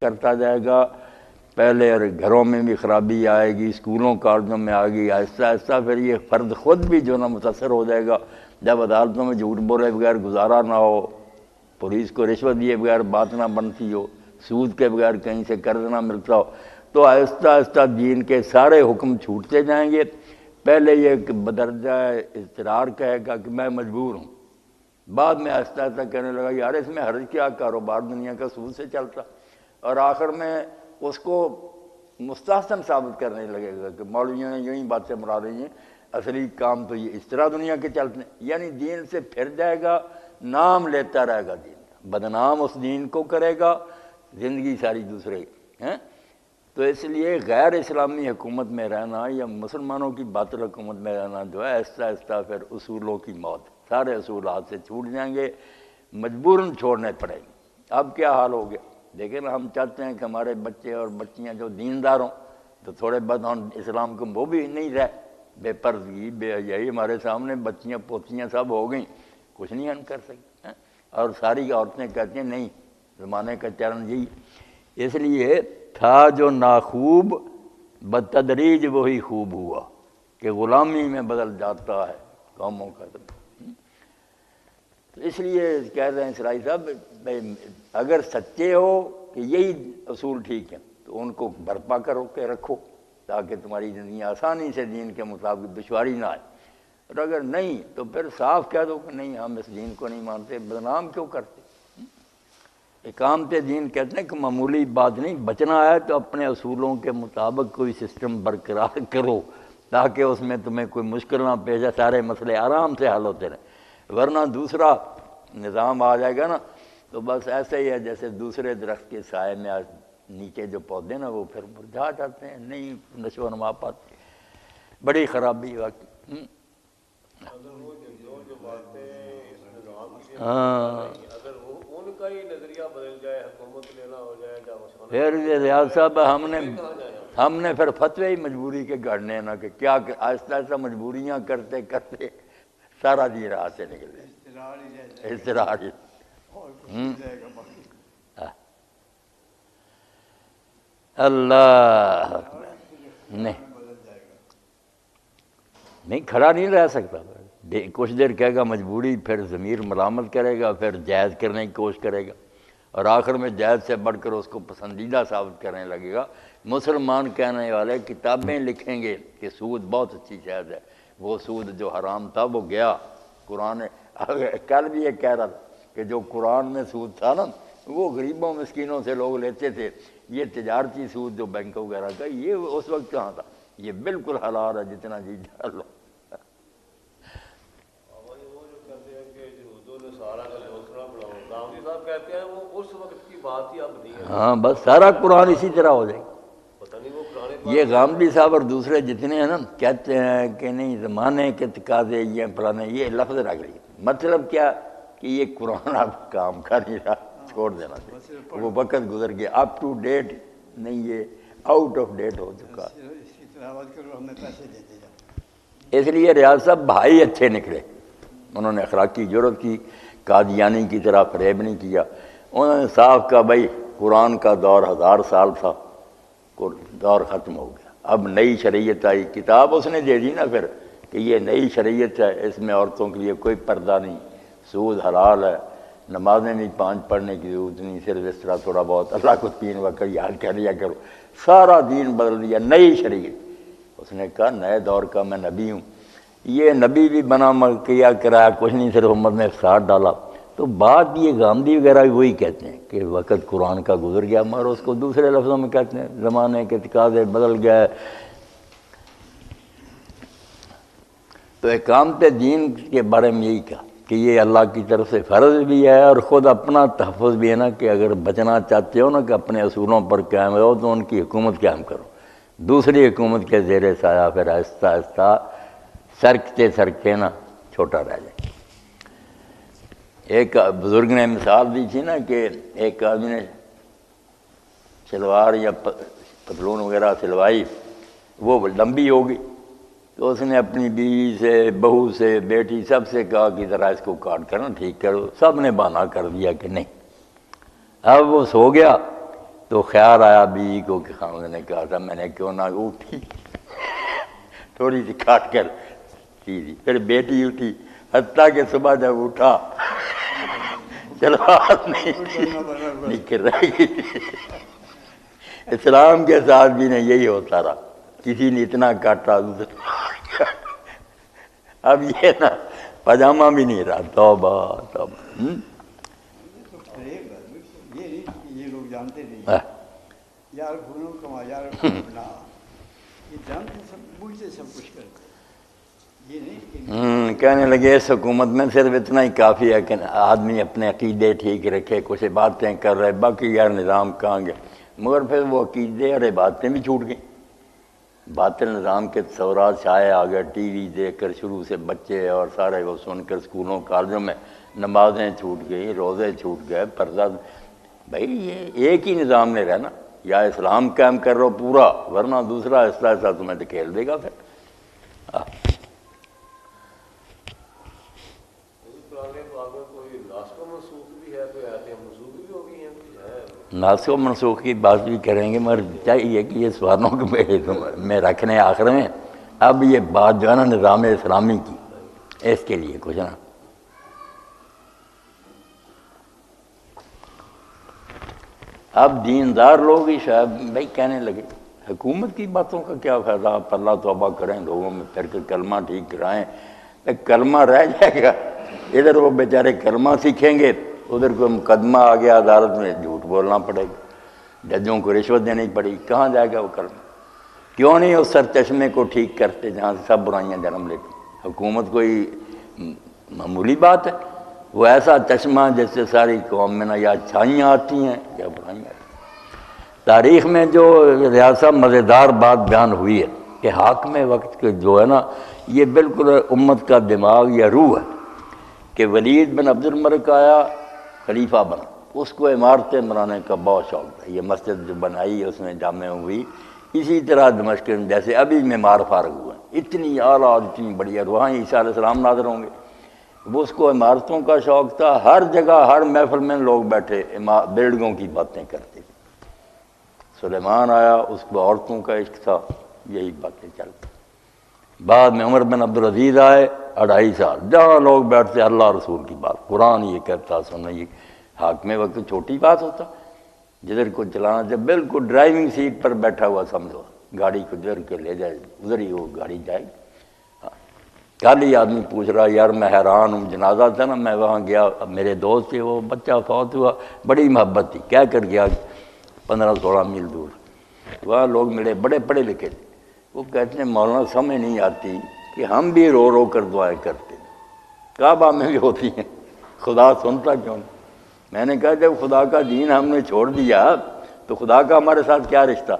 کرتا جائے گا، پہلے گھروں میں بھی خرابی آئے گی، اسکولوں کالجوں میں آ گئی، آہستہ آہستہ پھر یہ فرد خود بھی جو نا متاثر ہو جائے گا۔ جب عدالتوں میں جھوٹ بولے بغیر گزارا نہ ہو، پولیس کو رشوت دیے بغیر بات نہ بنتی ہو، سود کے بغیر کہیں سے قرض نہ ملتا ہو، تو آہستہ آہستہ دین کے سارے حکم چھوٹتے جائیں گے۔ پہلے یہ بدرجہ اضطرار کہے گا کہ میں مجبور ہوں، بعد میں آہستہ آہستہ کہنے لگا یار اس میں حرج کیا، کاروبار دنیا کا سود سے چلتا، اور آخر میں اس کو مستحسن ثابت کرنے لگے گا کہ مولویوں نے یوں ہی باتیں بنا رہی ہیں، اصلی کام تو یہ اس طرح دنیا کے چلتے ہیں۔ یعنی دین سے پھر جائے گا، نام لیتا رہے گا دین کا، بدنام اس دین کو کرے گا، زندگی ساری دوسرے ہیں۔ تو اس لیے غیر اسلامی حکومت میں رہنا یا مسلمانوں کی باطل حکومت میں رہنا جو ہے آہستہ آہستہ پھر اصولوں کی موت، سارے اصولات سے چھوٹ جائیں گے، مجبوراً چھوڑنے پڑیں گے۔ اب کیا حال ہو گیا؟ لیکن ہم چاہتے ہیں کہ ہمارے بچے اور بچیاں جو دیندار ہوں تو تھوڑے بہت ہم اسلام کو وہ بھی نہیں رہے، بے پردگی بے حیائی ہمارے سامنے بچیاں پوتیاں سب ہو گئیں، کچھ نہیں ہم کر سکتے ہیں۔ اور ساری عورتیں کہتی ہیں نہیں، زمانے کا چلن یہی۔ اس لیے تھا جو ناخوب بتدریج وہی خوب ہوا، کہ غلامی میں بدل جاتا ہے قوموں کا۔ تو اس لیے کہہ رہے ہیں اسرائیل صاحب اگر سچے ہو کہ یہی اصول ٹھیک ہیں تو ان کو برپا کرو کے رکھو تاکہ تمہاری زندگی آسانی سے دین کے مطابق دشواری نہ آئے، اور اگر نہیں تو پھر صاف کہہ دو کہ نہیں ہم اس دین کو نہیں مانتے، بدنام کیوں کرتے۔ اقامت دین کہتے ہیں کہ معمولی بات نہیں، بچنا ہے تو اپنے اصولوں کے مطابق کوئی سسٹم برقرار کرو تاکہ اس میں تمہیں کوئی مشکل نہ پیش آئے، سارے مسئلے آرام سے حل ہوتے رہیں۔ ورنہ دوسرا نظام آ جائے گا نا تو بس ایسے ہی ہے جیسے دوسرے درخت کے سائے میں نیچے جو پودے نا وہ پھر مرجھا جاتے ہیں، نہیں نشو و نما پاتے، بڑی خرابی واقعی۔ ہاں کا ہی نظریہ بدل جائے، حکومت لینا ہو جائے یا پھر یہ ریاض صاحب ہم نے پھر فتوے ہی مجبوری کے گھڑنے نا کہ کیا آہستہ آہستہ مجبوریاں کرتے کرتے سارا دین راہ سے نکلے، اضطرار ہی۔ اللہ نہیں کھڑا نہیں رہ سکتا، کچھ دیر کہے گا مجبوری، پھر ضمیر ملامت کرے گا، پھر جائز کرنے کی کوشش کرے گا، اور آخر میں جائز سے بڑھ کر اس کو پسندیدہ ثابت کرنے لگے گا۔ مسلمان کہنے والے کتابیں لکھیں گے کہ سود بہت اچھی شاید ہے، وہ سود جو حرام تھا وہ گیا۔ قرآن کل بھی یہ کہہ رہا تھا کہ جو قرآن میں سود تھا نا وہ غریبوں مسکینوں سے لوگ لیتے تھے، یہ تجارتی سود جو بینک وغیرہ کا یہ اس وقت کہاں تھا، یہ بالکل حلال ہے جتنا جی جا لو۔ ہاں بس سارا قرآن اسی طرح ہو جائے گا۔ یہ غامدی صاحب اور دوسرے جتنے ہیں نا کہتے ہیں کہ نہیں زمانے کے تقاضے یہ پرانے، یہ لفظ رکھ لیے، مطلب کیا کہ یہ قرآن آپ کام کا نہیں رہا، چھوڑ دینا چاہیے، وہ وقت گزر گیا، اپ ٹو ڈیٹ نہیں، یہ آؤٹ آف ڈیٹ ہو چکا۔ اس لیے ریاض صاحب بھائی اچھے نکلے، انہوں نے اخلاقی جرات کی، قادیانی کی طرح فریب نہیں کیا، انہوں نے صاف کہا بھائی قرآن کا دور 1000 سال تھا، دور ختم ہو گیا، اب نئی شریعت آئی، کتاب اس نے دے دی نا پھر کہ یہ نئی شریعت ہے، اس میں عورتوں کے لیے کوئی پردہ نہیں، سود حلال ہے، نمازیں بھی 5 پڑھنے کی ضرورت نہیں، صرف اس طرح تھوڑا بہت اللہ کو 3 وقت یاد کر لیا کرو، سارا دین بدل دیا، نئی شریعت۔ اس نے کہا نئے دور کا میں نبی ہوں، یہ نبی بھی بنا کیا کرایا کچھ نہیں، صرف امت نے فساد ڈالا۔ تو بات یہ غامدی وغیرہ بھی وہی کہتے ہیں کہ وقت قرآن کا گزر گیا، مگر اس کو دوسرے لفظوں میں کہتے ہیں زمانے کے تقاضے بدل گئے۔ تو اقامت دین کے بارے میں یہی کہا کہ یہ اللہ کی طرف سے فرض بھی ہے اور خود اپنا تحفظ بھی ہے نا، کہ اگر بچنا چاہتے ہو نا کہ اپنے اصولوں پر قائم رہو تو ان کی حکومت قائم کرو، دوسری حکومت کے زیر سایہ پھر آہستہ آہستہ سرکتے سرکتے نا چھوٹا رہ جائے۔ ایک بزرگ نے مثال دی تھی نا کہ ایک آدمی نے شلوار یا پتلون وغیرہ سلوائی، وہ لمبی ہوگی تو اس نے اپنی بیوی سے، بہو سے، بیٹی سب سے کہا کہ ذرا اس کو کاٹ کر نا ٹھیک کرو، سب نے بہانہ کر دیا کہ نہیں۔ اب وہ سو گیا تو خیال آیا بیوی کو کہ خاوند نے کہا تھا میں نے کیوں نہ اٹھی تھوڑی سی کاٹ کر دی، پھر بیٹی اٹھی، حتیٰ کہ صبح جب اٹھا شلوار نہیں کر رہی تھی۔ اسلام کے ساتھ بھی نہیں یہی ہوتا رہا، کسی نے اتنا کاٹا دوسرا اب یہ نا پاجامہ بھی نہیں رہا، توبہ توبہ۔ یہ لوگ جانتے نہیں یار گھنوں کما یار اپنا، یہ جانتے سب، بوجھتے سب کچھ کرتے، یہ نہیں کہنے لگے اس حکومت میں صرف اتنا ہی کافی ہے کہ آدمی اپنے عقیدے ٹھیک رکھے، کچھ باتیں کر رہے، باقی یار نظام کہاں گئے۔ مگر پھر وہ عقیدے اور باتیں بھی چھوٹ گئیں، باطل نظام کے تصورات شائع آ گئے، ٹی وی دیکھ کر شروع سے بچے اور سارے وہ سن کر اسکولوں کالجوں میں نمازیں چھوٹ گئی، روزے چھوٹ گئے، پردہ۔ بھائی یہ ایک ہی نظام نے رہنا، یا اسلام قائم کر رہو پورا، ورنہ دوسرا ایسا ایسا تمہیں دھکیل دے گا پھر۔ پرانے باغ میں کوئی ناسخ و منسوخ بھی ہے، کوئی آیتیں منسوخ بھی ہو گئی ہیں، کچھ ہے؟ ناسخ و منسوخ کی بات بھی کریں گے، مگر چاہیے کہ یہ سوالوں میں رکھنے آخر میں۔ اب یہ بات جو ہے نا نظام اسلامی کی، اس کے لیے کچھ نا اب دیندار لوگ ہی شاید بھائی کہنے لگے حکومت کی باتوں کا کیا فائدہ، آپ اللہ توبہ کریں، لوگوں میں پھر کے کلمہ ٹھیک کرائیں، کلمہ رہ جائے گا، ادھر وہ بیچارے کلمہ سیکھیں گے، ادھر کوئی مقدمہ آ گیا عدالت میں، جھوٹ بولنا پڑے گا، ججوں کو رشوت دینی پڑے گی، کہاں جائے گا وہ کلمہ؟ کیوں نہیں اس سر چشمے کو ٹھیک کرتے جہاں سے سب برائیاں جنم لیتی؟ حکومت کوئی معمولی بات ہے؟ وہ ایسا چشمہ جس سے ساری قوم میں نہ یا اچھائیاں آتی ہیں یا برائیاں آتی ہیں۔ تاریخ میں جو ریاست مزیدار بات بیان ہوئی ہے کہ حاکم وقت کے جو ہے نا یہ بالکل امت کا دماغ یا روح ہے، کہ ولید بن عبد الملک آیا، خلیفہ بنا، اس کو عمارتیں بنانے کا بہت شوق تھا، یہ مسجد جو بنائی اس میں جامع ہوئی، اسی طرح دمشق میں جیسے ابھی معمار فارغ ہوئے ہیں، اتنی اعلیٰ اتنی بڑھیا، وہاں عیسیٰ علیہ السلام نازل ہوں گے، وہ اس کو عمارتوں کا شوق تھا، ہر جگہ ہر محفل میں لوگ بیٹھے بلڈنگوں کی باتیں کرتے تھے۔ سلیمان آیا، اس کو عورتوں کا عشق تھا، یہی باتیں چلتی۔ بعد میں عمر بن عبدالعزیز آئے، 2.5 سال جہاں لوگ بیٹھتے اللہ رسول کی بات، قرآن یہ کہتا سننا، یہ حاکم وقت چھوٹی بات ہوتا، جدھر کو چلانا جب بالکل ڈرائیونگ سیٹ پر بیٹھا ہوا سمجھو، گاڑی کو جدھر کے لے جائے ادھر ہی وہ گاڑی جائے گی۔ کل ہی آدمی پوچھ رہا یار میں حیران ہوں، جنازہ تھا نا، میں وہاں گیا، میرے دوست تھے، وہ بچہ فوت ہوا، بڑی محبت تھی، کیا کر گیا 15-16 میل دور، وہاں لوگ ملے بڑے پڑھے لکھے تھے، وہ کہتے ہیں مولانا سمجھ نہیں آتی کہ ہم بھی رو رو کر دعائیں کرتے ہیں، کعبہ میں بھی ہوتی ہیں، خدا سنتا کیوں نہیں؟ میں نے کہا جب خدا کا دین ہم نے چھوڑ دیا تو خدا کا ہمارے ساتھ کیا رشتہ؟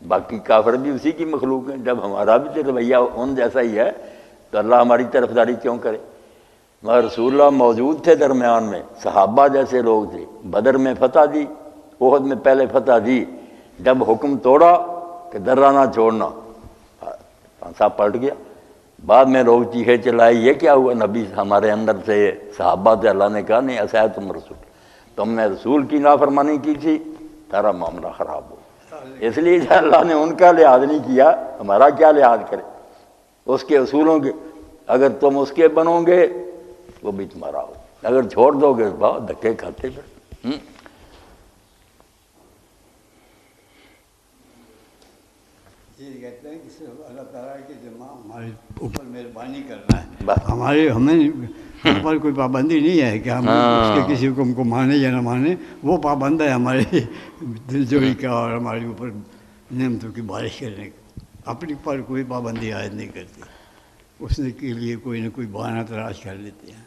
باقی کافر بھی اسی کی مخلوق ہیں، جب ہمارا بھی رویہ ان جیسا ہی ہے تو اللہ ہماری طرفداری کیوں کرے؟ مگر رسول اللہ موجود تھے درمیان میں، صحابہ جیسے لوگ تھے، بدر میں فتح دی، احد میں پہلے فتح دی، جب حکم توڑا کہ درہ نہ چھوڑنا، پانسا پلٹ گیا، بعد میں لوگ چیخے چلائے یہ کیا ہوا نبی ہمارے اندر سے صحابہ سے، اللہ نے کہا نہیں ایسا تم رسول، تم نے رسول کی نافرمانی کی تھی، سارا معاملہ خراب ہو، اس لیے اللہ نے ان کا لحاظ نہیں کیا، ہمارا کیا لحاظ کرے؟ اس کے اصولوں کے، اگر تم اس کے بنو گے وہ بھی تمہارا ہو، اگر چھوڑ دو گے بہت دھکے کھاتے پھر۔ یہ کہتے ہیں کہ صرف اللہ تعالیٰ کی ہمارے اوپر مہربانی کرنا ہے، ہمیں اوپر کوئی پابندی نہیں ہے کہ ہم اس کے کسی حکم کو مانیں یا نہ مانیں، وہ پابند ہے ہمارے دلجوئی کا اور ہمارے اوپر نعمتوں کی بارش کرنے کا، اپنے پر کوئی پابندی عائد نہیں کرتی، اس کے لیے کوئی نہ کوئی بہانہ تلاش کر لیتے ہیں۔